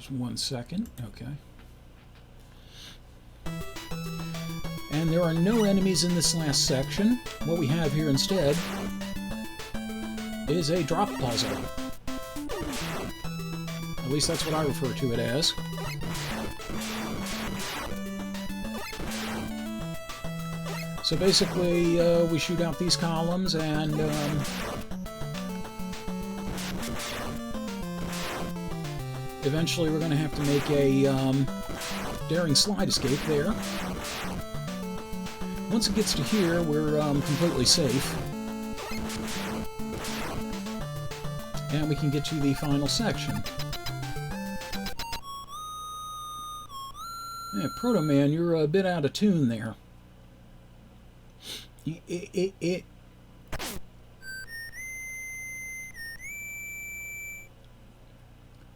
Just 1 second. Okay. And there are no enemies in this last section. What we have here instead is a drop puzzle. At least that's what I refer to it as. So basically, we shoot out these columns and eventually we're going to have to make a daring slide escape there. Once it gets to here, we're completely safe. And we can get to the final section. Yeah, Proto Man, you're a bit out of tune there.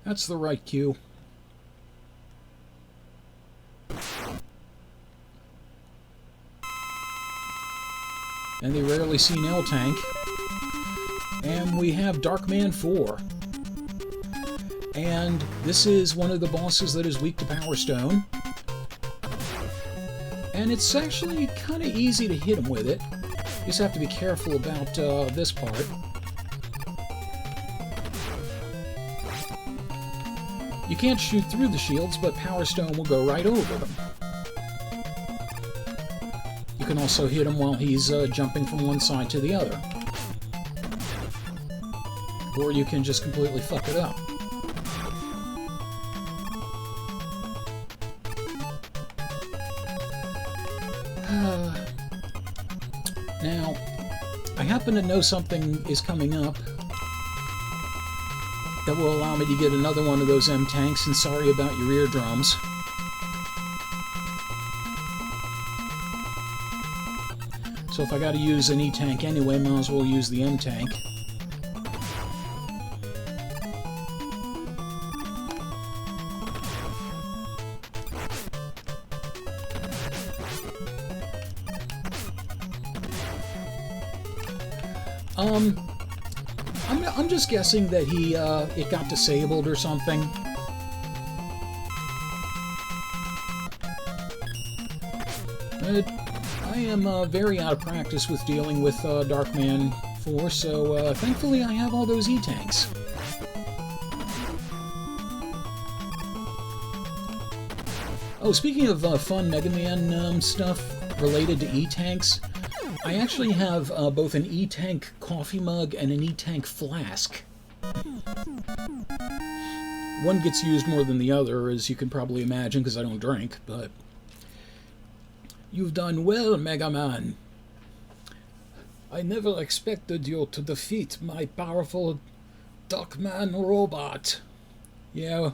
That's the right cue. And the rarely seen L-Tank. And we have Darkman 4. And this is one of the bosses that is weak to Power Stone. And it's actually kind of easy to hit him with it. You just have to be careful about this part. You can't shoot through the shields, but Power Stone will go right over them. You can also hit him while he's jumping from one side to the other. Or you can just completely fuck it up. Now, I happen to know something is coming up that will allow me to get another one of those M-Tanks, and sorry about your eardrums. So if I gotta use an E-Tank anyway, might as well use the M-Tank. I'm just guessing that it got disabled or something. But I am very out of practice with dealing with Darkman 4, so thankfully I have all those E-Tanks. Oh, speaking of fun Mega Man stuff related to E-Tanks, I actually have both an E-Tank coffee mug and an E-Tank flask. One gets used more than the other, as you can probably imagine, because I don't drink, but... You've done well, Mega Man. I never expected you to defeat my powerful Duckman robot. Yeah,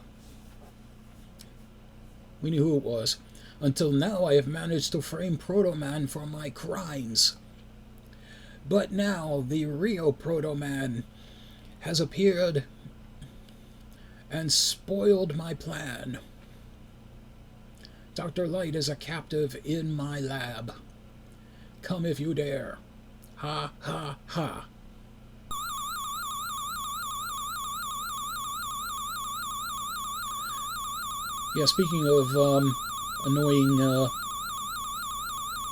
we knew who it was. Until now, I have managed to frame Proto Man for my crimes. But now, the real Proto Man has appeared and spoiled my plan. Dr. Light is a captive in my lab. Come if you dare. Ha, ha, ha. Yeah, speaking of annoying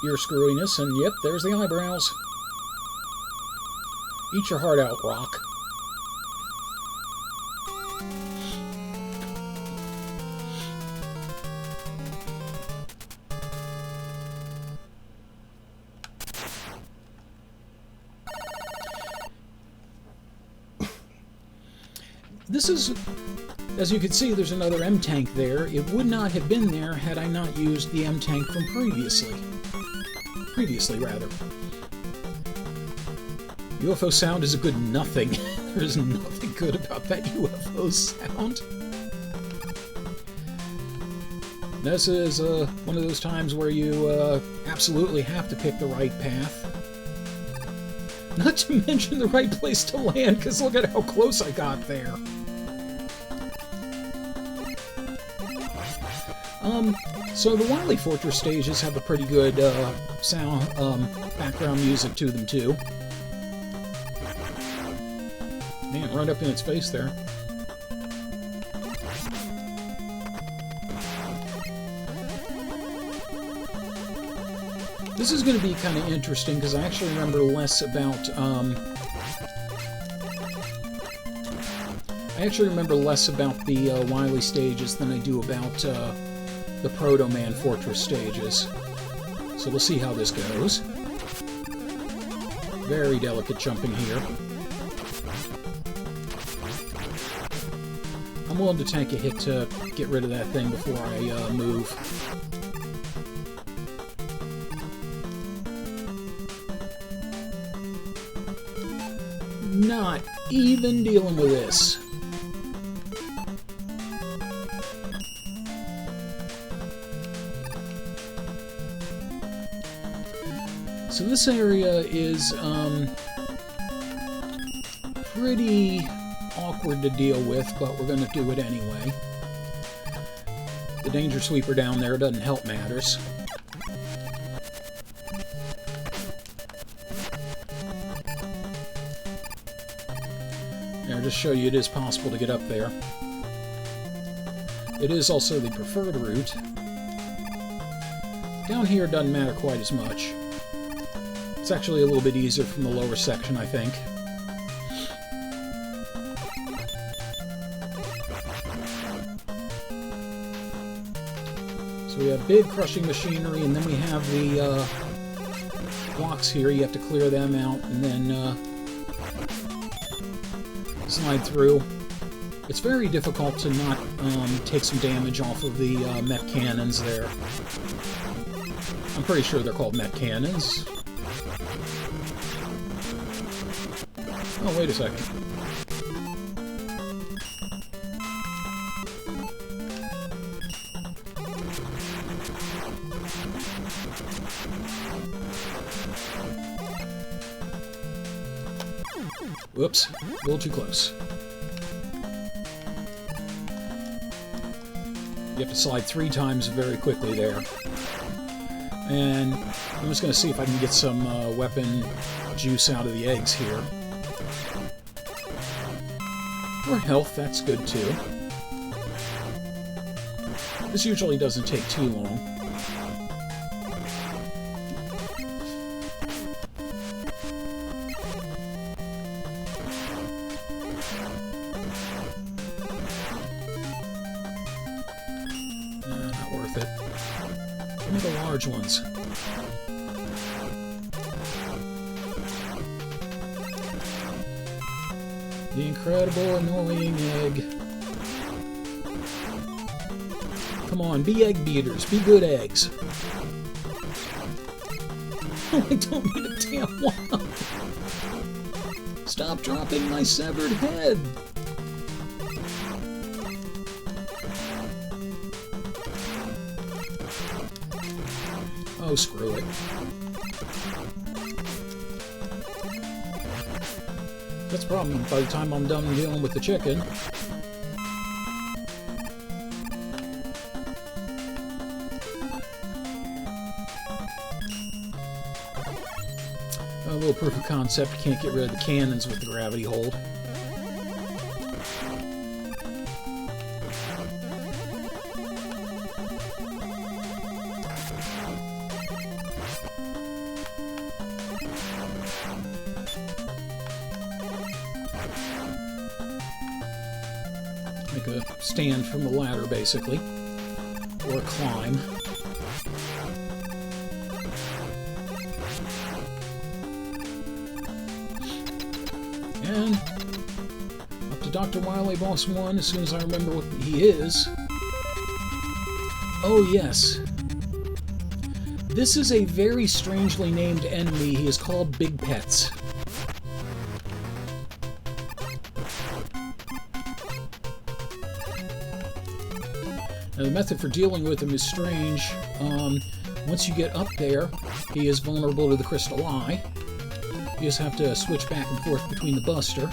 ear screwiness, and yep, there's the eyebrows. Eat your heart out, Rock. This is, as you can see, there's another M-Tank there. It would not have been there had I not used the M-Tank from previously. UFO sound is a good nothing. There's nothing good about that UFO sound. This is one of those times where you absolutely have to pick the right path. Not to mention the right place to land, because look at how close I got there. So the Wily Fortress stages have a pretty good sound, background music to them too. Man, right up in its face there. This is going to be kind of interesting because I actually remember less about the Wily stages than I do about the Proto Man Fortress stages. So we'll see how this goes. Very delicate jumping here. I'm willing to tank a hit to get rid of that thing before I move. Not even dealing with this. So this area is pretty awkward to deal with, but we're going to do it anyway. The danger sweeper down there doesn't help matters. There, just show you it is possible to get up there. It is also the preferred route. Down here doesn't matter quite as much. It's actually a little bit easier from the lower section, I think. So we have big crushing machinery, and then we have the blocks here. You have to clear them out, and then slide through. It's very difficult to not take some damage off of the Met cannons there. I'm pretty sure they're called Met cannons. Oh, wait a second. Whoops, a little too close. You have to slide 3 times very quickly there. And I'm just going to see if I can get some weapon juice out of the eggs here. Or health, that's good too. This usually doesn't take too long. Not worth it. Give me the large ones. The incredible annoying egg. Come on, be egg beaters. Be good eggs. Oh, I don't need a damn one. Stop dropping my severed head. Oh, screw it. That's a problem by the time I'm done dealing with the chicken. A little proof of concept, you can't get rid of the cannons with the gravity hold. Make a stand from the ladder, basically. Or climb. And up to Dr. Wily Boss 1 as soon as I remember what he is. Oh, yes. This is a very strangely named enemy. He is called Big Pets. Now, the method for dealing with him is strange. Once you get up there, he is vulnerable to the Crystal Eye. You just have to switch back and forth between the Buster.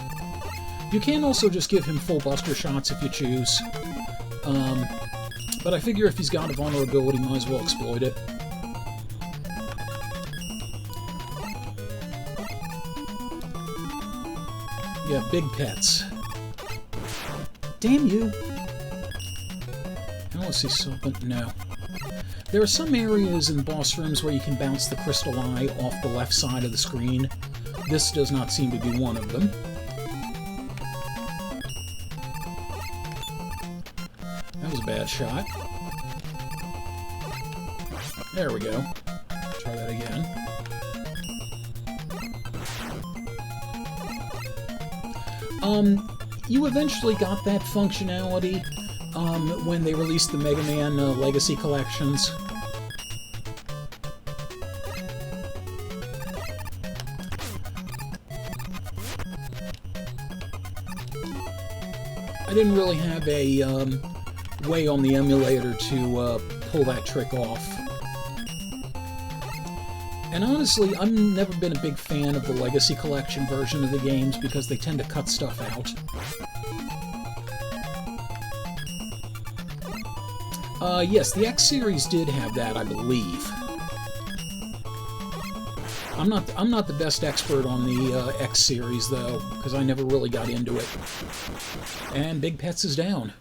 You can also just give him full Buster shots if you choose. But I figure if he's got a vulnerability, might as well exploit it. Yeah, Big Pets. Damn you! I want to see something. No. There are some areas in boss rooms where you can bounce the crystal eye off the left side of the screen. This does not seem to be one of them. That was a bad shot. There we go. Try that again. You eventually got that functionality when they released the Mega Man Legacy Collections. I didn't really have a way on the emulator to pull that trick off. And honestly, I've never been a big fan of the Legacy Collection version of the games because they tend to cut stuff out. Yes, the X series did have that, I believe. I'm not the best expert on the X series though, because I never really got into it. And Big Pets is down.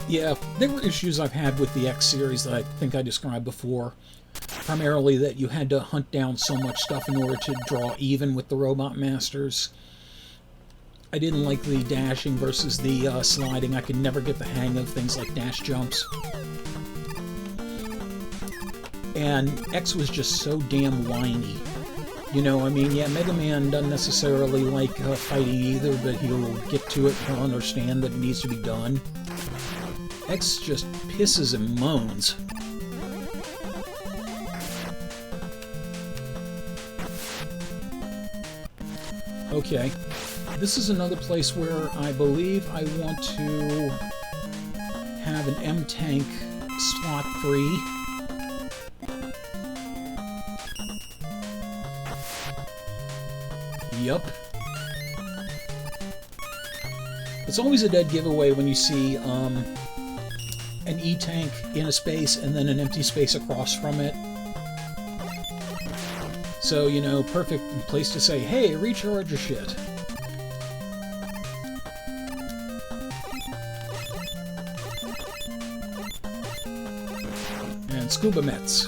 Yeah, there were issues I've had with the X series that I think I described before. Primarily that you had to hunt down so much stuff in order to draw even with the Robot Masters. I didn't like the dashing versus the sliding. I could never get the hang of things like dash jumps. And X was just so damn whiny. You know, I mean, yeah, Mega Man doesn't necessarily like fighting either, but he'll get to it, he'll understand that it needs to be done. X just pisses and moans. Okay, this is another place where I believe I want to have an M-Tank slot free. Yup. It's always a dead giveaway when you see an E-Tank in a space and then an empty space across from it. So, you know, perfect place to say, hey, recharge your shit. And Scuba Mets.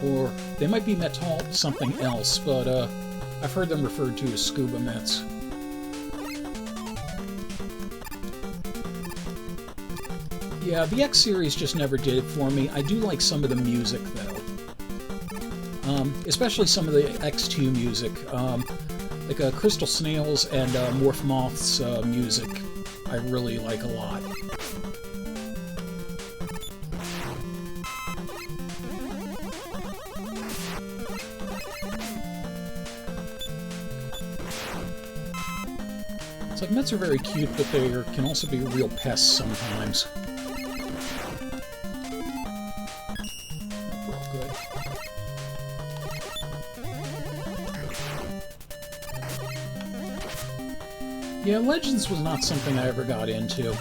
Or, they might be Metal something else, but I've heard them referred to as Scuba Mets. Yeah, the X series just never did it for me. I do like some of the music, though. Especially some of the X2 music. Like Crystal Snails and Morph Moth's music. I really like a lot. It's like Mets are very cute, but they can also be real pests sometimes. Yeah, Legends was not something I ever got into.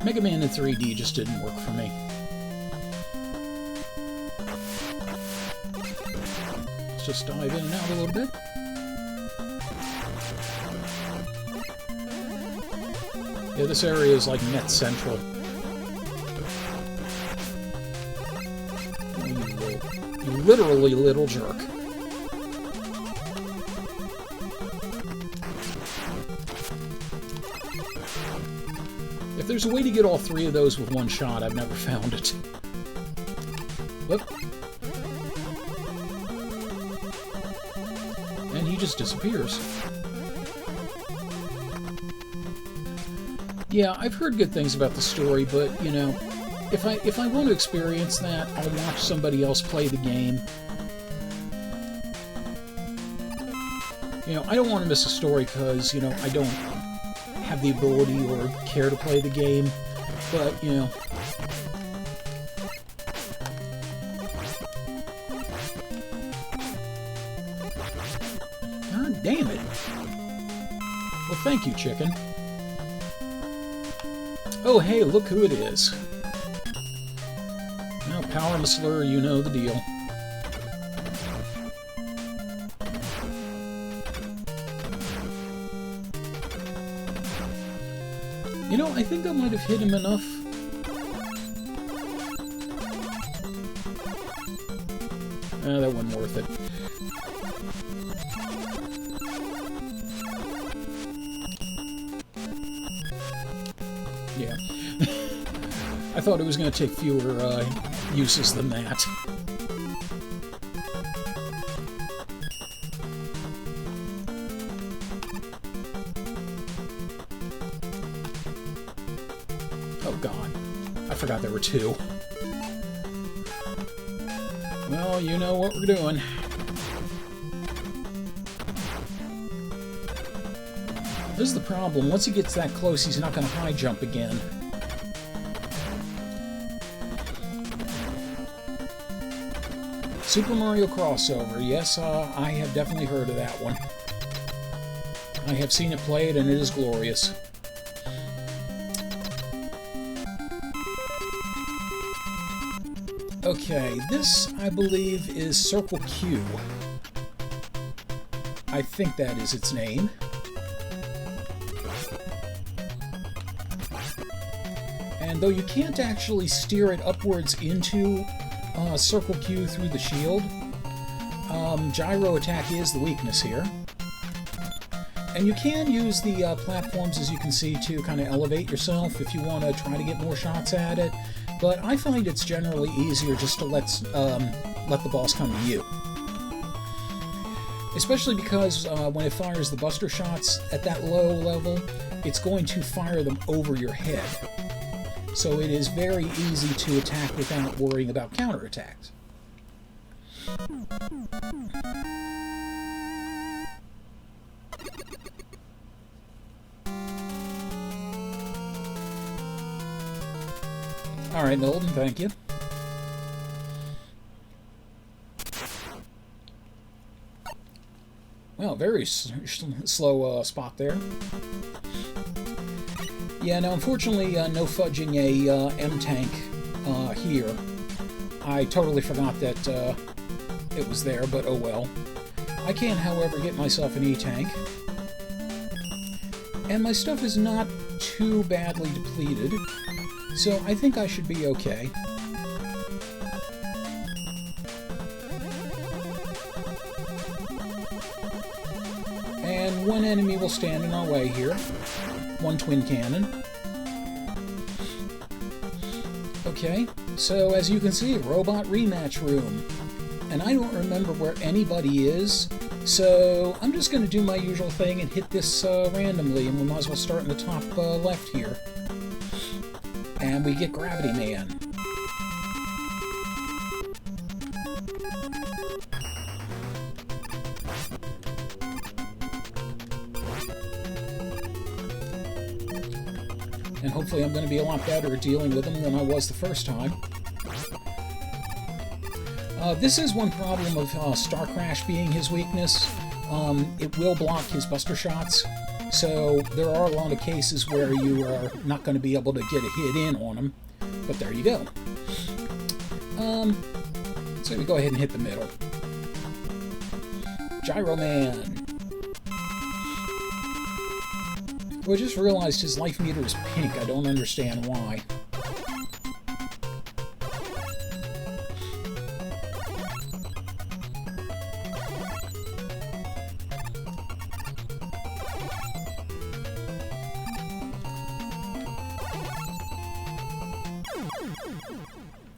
Mega Man in 3D just didn't work for me. Let's just dive in and out a little bit. Yeah, this area is like Net Central. You literally little jerk. If there's a way to get all three of those with one shot, I've never found it. Whoop. And he just disappears. Yeah, I've heard good things about the story, but, you know, if I want to experience that, I'll watch somebody else play the game. You know, I don't want to miss a story because, you know, I don't have the ability or care to play the game, but, you know. God damn it. Well, thank you, chicken. Oh, hey, look who it is. Now, RoahmMythril, you know the deal. You know, I think I might have hit him enough. That wasn't worth it. Yeah. I thought it was going to take fewer uses than that. Oh god. I forgot there were two. Well, you know what we're doing. This is the problem. Once he gets that close, he's not going to high jump again. Super Mario crossover. Yes, I have definitely heard of that one. I have seen it played, and it is glorious. Okay, this, I believe, is Circle Q. I think that is its name. And though you can't actually steer it upwards into Circle Q through the shield, gyro attack is the weakness here. And you can use the platforms, as you can see, to kind of elevate yourself if you want to try to get more shots at it. But I find it's generally easier just to let the boss come to you. Especially because when it fires the buster shots at that low level, it's going to fire them over your head. So it is very easy to attack without worrying about counterattacks. Alright, Milton, thank you. Well, very slow spot there. Yeah, now unfortunately, no fudging a M-tank here. I totally forgot that it was there, but oh well. I can, however, get myself an E-tank. And my stuff is not too badly depleted, so I think I should be okay. And one enemy will stand in our way here. One twin cannon. Okay, so as you can see, robot rematch room. And I don't remember where anybody is, so I'm just going to do my usual thing and hit this randomly, and we might as well start in the top left here. And we get Gravity Man. And hopefully I'm going to be a lot better at dealing with him than I was the first time. This is one problem of Star Crash being his weakness. It will block his buster shots, so there are a lot of cases where you are not going to be able to get a hit in on him. But there you go. So we go ahead and hit the middle. Gyro Man. Well, I just realized his life meter is pink. I don't understand why.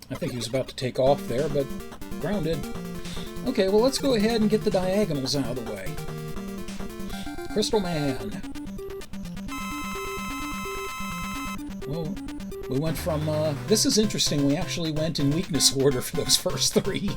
I think he was about to take off there, but grounded. Okay, well, let's go ahead and get the diagonals out of the way. Crystal Man. Well, we went from, this is interesting, we actually went in weakness order for those first three.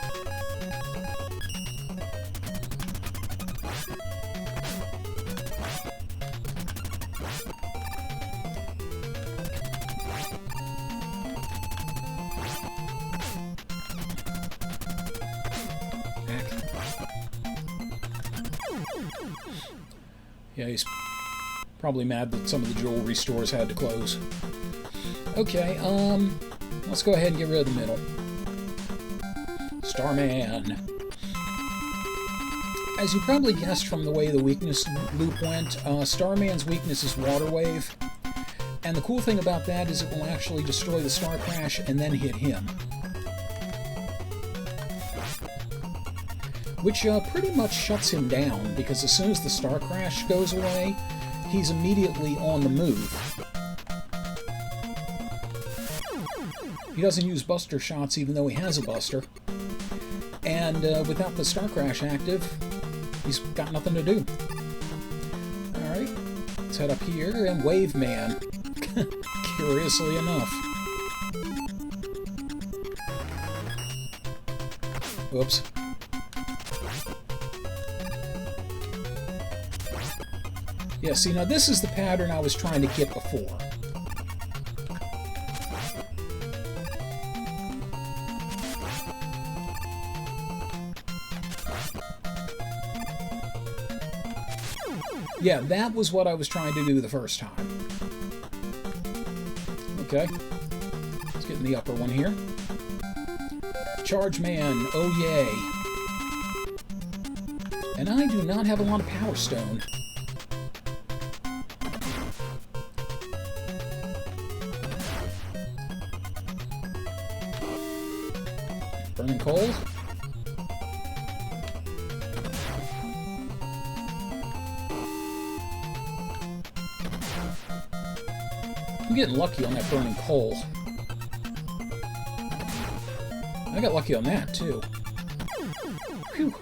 Yeah, he's probably mad that some of the jewelry stores had to close. Okay, let's go ahead and get rid of the middle. Starman. As you probably guessed from the way the weakness loop went, Starman's weakness is Water Wave. And the cool thing about that is it will actually destroy the Star Crash and then hit him. Which pretty much shuts him down, because as soon as the Star Crash goes away, he's immediately on the move. He doesn't use Buster Shots even though he has a Buster. And without the Star Crash active, he's got nothing to do. Alright, let's head up here and Wave Man. Curiously enough. Whoops. Yeah, see, now this is the pattern I was trying to get before. Yeah, that was what I was trying to do the first time. Okay. Let's get in the upper one here. Charge Man, oh yay. And I do not have a lot of Power Stone. Burning Cold. I'm getting lucky on that Burning Coal. I got lucky on that, too. Phew.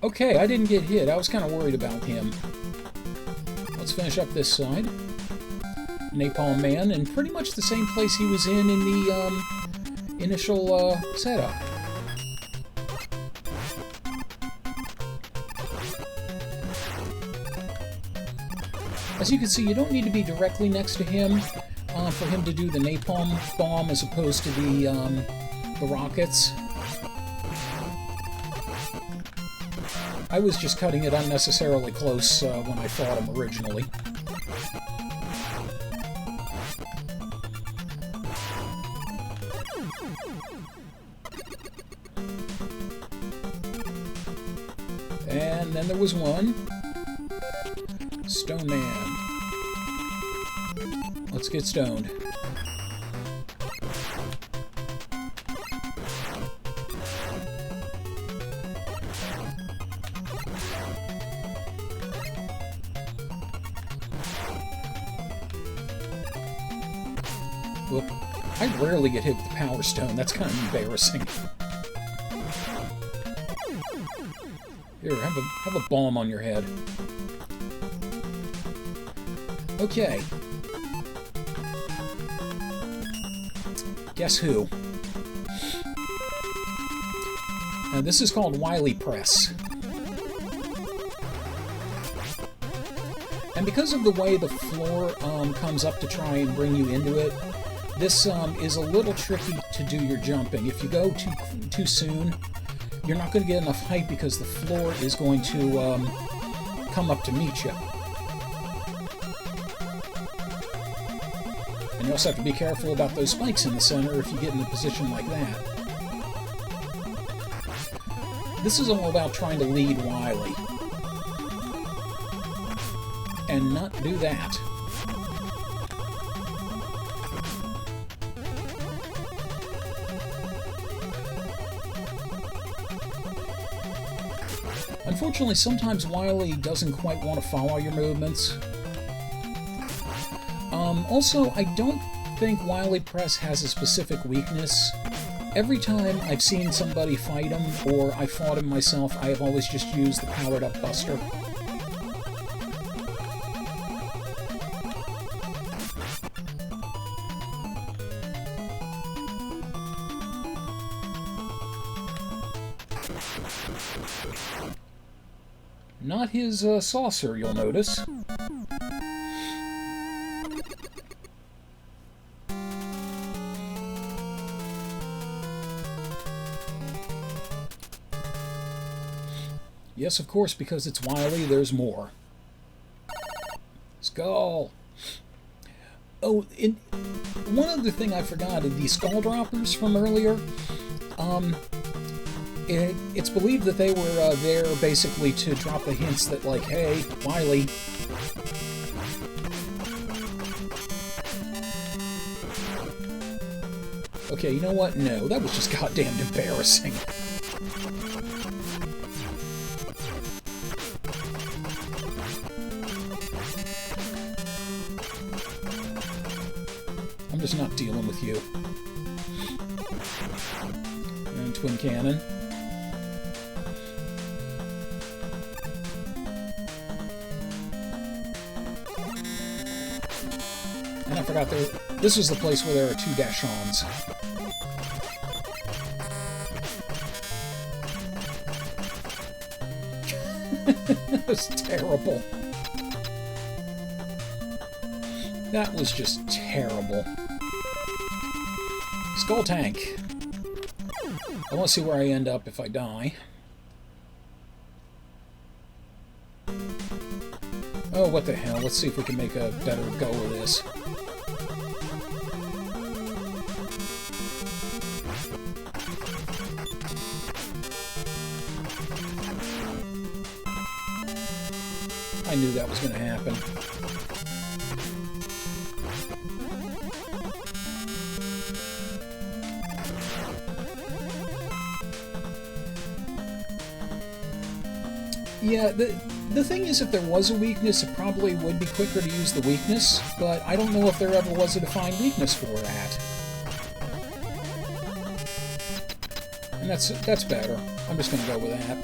Okay, I didn't get hit. I was kind of worried about him. Let's finish up this side. Napalm Man, in pretty much the same place he was in the initial setup. As you can see, you don't need to be directly next to him for him to do the napalm bomb as opposed to the rockets. I was just cutting it unnecessarily close when I fought him originally. And then there was one. Stone Man. Let's get stoned. Look, I rarely get hit with the Power Stone. That's kind of embarrassing. Here, have a bomb on your head. Okay. Guess who? This is called Wily Press. And because of the way the floor comes up to try and bring you into it, this is a little tricky to do your jumping. If you go too soon, you're not going to get enough height because the floor is going to come up to meet you. And you also have to be careful about those spikes in the center if you get in a position like that. This is all about trying to lead Wily. And not do that. Unfortunately, sometimes Wily doesn't quite want to follow your movements. Also, I don't think Wily Press has a specific weakness. Every time I've seen somebody fight him, or I fought him myself, I have always just used the powered-up Buster. Not his saucer, you'll notice. Yes, of course, because it's Wily, there's more. Skull! Oh, one other thing I forgot, the skull droppers from earlier, It's believed that they were there basically to drop the hints that, like, hey, Wily. Okay, you know what? No, that was just goddamn embarrassing. I'm just not dealing with you. And twin cannon. And I forgot this was the place where there are 2 dash-ons. That was terrible. That was just terrible. Skull tank. I want to see where I end up if I die. Oh, what the hell. Let's see if we can make a better go of this. I knew that was going to happen. Yeah, the thing is, if there was a weakness, it probably would be quicker to use the weakness, but I don't know if there ever was a defined weakness for that. And that's better. I'm just going to go with that.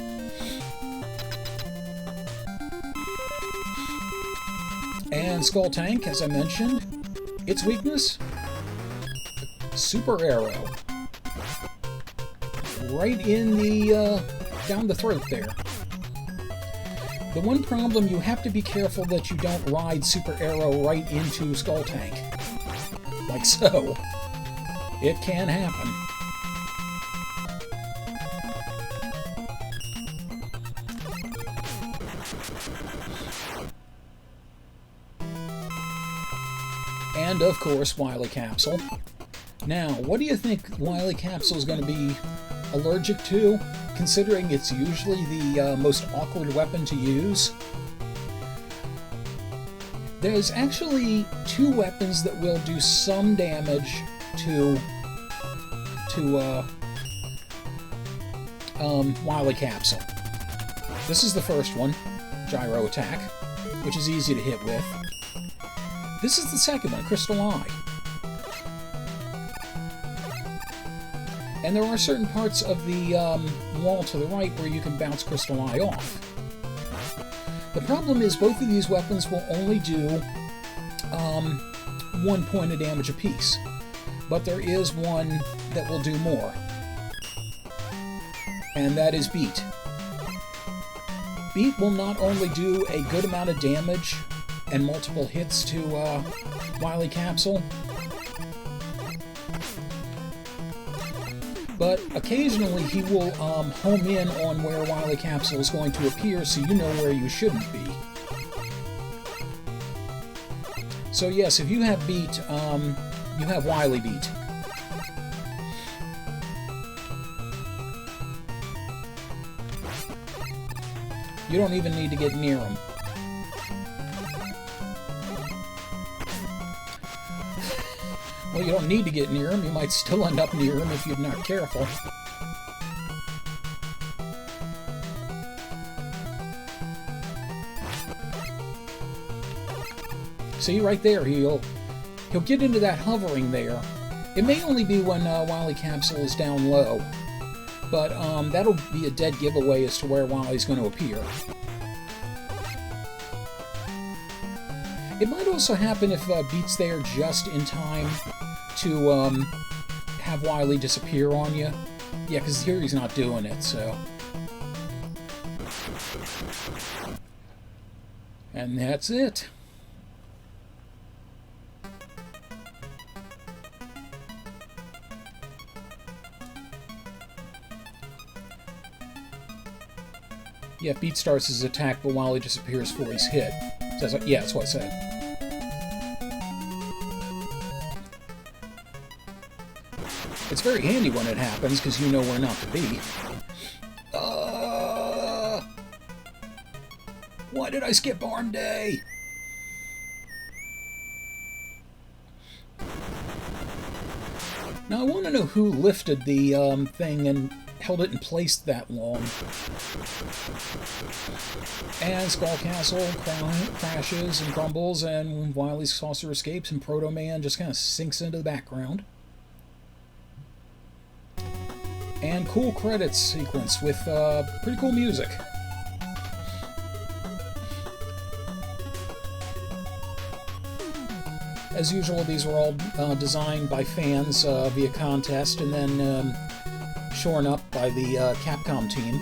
And Skull Tank, as I mentioned, its weakness, Super Arrow. Right in the, down the throat there. The one problem, you have to be careful that you don't ride Super Arrow right into Skull Tank. Like so. It can happen. And, of course, Wily Capsule. Now, what do you think Wily Capsule is going to be allergic to, considering it's usually the most awkward weapon to use? There's actually 2 weapons that will do some damage to Wily Capsule. This is the first one, Gyro Attack, which is easy to hit with. This is the second one, Crystal Eye. And there are certain parts of the wall to the right where you can bounce Crystal Eye off. The problem is both of these weapons will only do 1 point of damage apiece. But there is one that will do more. And that is Beat. Beat will not only do a good amount of damage and multiple hits to Wily Capsule, but occasionally he will home in on where Wily Capsule is going to appear, so you know where you shouldn't be. So yes, if you have Beat, you have Wily Beat. You don't even need to get near him. Well, you don't need to get near him. You might still end up near him if you're not careful. See, right there, he'll get into that hovering there. It may only be when Wily Capsule is down low, but that'll be a dead giveaway as to where Wily's going to appear. It might also happen if Beat's there just in time to have Wily disappear on you. Yeah, because here he's not doing it, so... And that's it. Yeah, Beat starts his attack, but Wily disappears before he's hit. So yeah, that's what I said. It's very handy when it happens, because you know where not to be. Why did I skip arm day? Now I want to know who lifted the thing and held it in place that long. And Skull Castle crashes and crumbles, and Wily's saucer escapes, and Proto Man just kind of sinks into the background. And cool credits sequence with pretty cool music. As usual, these were all designed by fans via contest, and then shorn up by the Capcom team.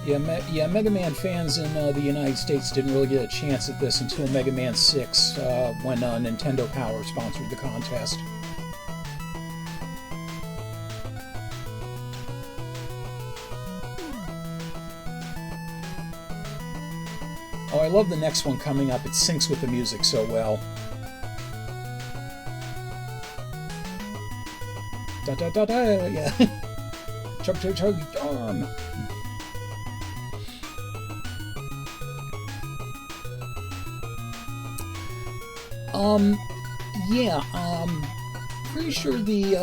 Yeah, Mega Man fans in the United States didn't really get a chance at this until Mega Man 6, when Nintendo Power sponsored the contest. Oh, I love the next one coming up. It syncs with the music so well. Da da da da, yeah. Chug chug chug, arm. Pretty sure the,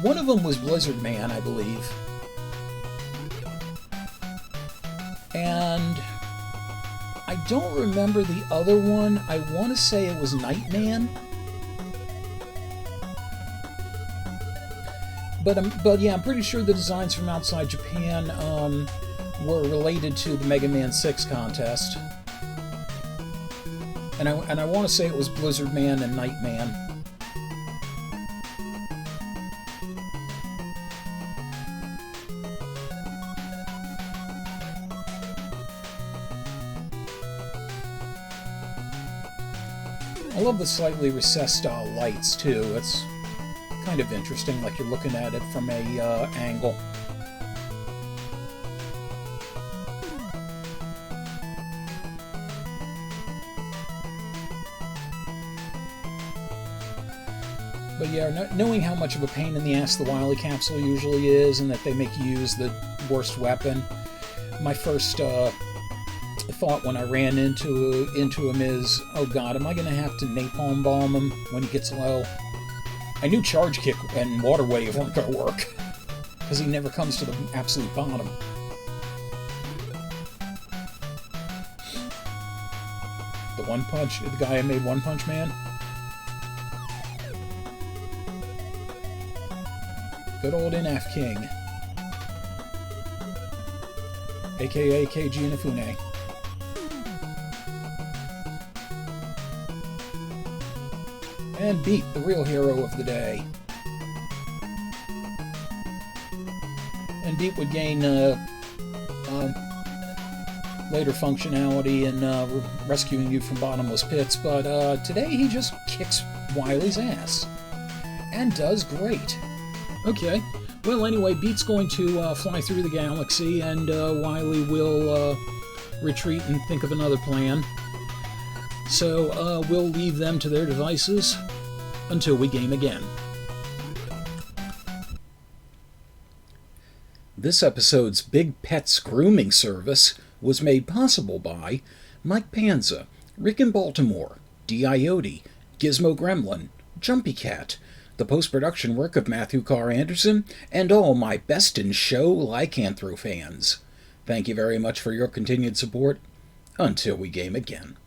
one of them was Blizzard Man, I believe. And I don't remember the other one. I want to say it was Nightman. But yeah, I'm pretty sure the designs from outside Japan were related to the Mega Man 6 contest. And I want to say it was Blizzard Man and Nightman. I love the slightly recessed style lights too. It's kind of interesting, like you're looking at it from a angle. But yeah, knowing how much of a pain in the ass the Wily capsule usually is, and that they make you use the worst weapon, my first thought when I ran into him is, oh god, am I going to have to napalm bomb him when he gets low? I knew Charge Kick and Water Wave weren't going to work, because he never comes to the absolute bottom. The One Punch, the guy I made One Punch Man? Good old NF King. AKA Keiji Inafune. And Beat, the real hero of the day. And Beat would gain later functionality in rescuing you from bottomless pits, but today he just kicks Wily's ass. And does great. Okay, well anyway, Beat's going to fly through the galaxy, and Wily will retreat and think of another plan. So we'll leave them to their devices until we game again. This episode's Big Pets grooming service was made possible by Mike Panza, Rick in Baltimore, Diode, Gizmo Gremlin, Jumpy Cat, the post-production work of Matthew Carr Anderson, and all my best in show lycanthro fans. Thank you very much for your continued support. Until we game again.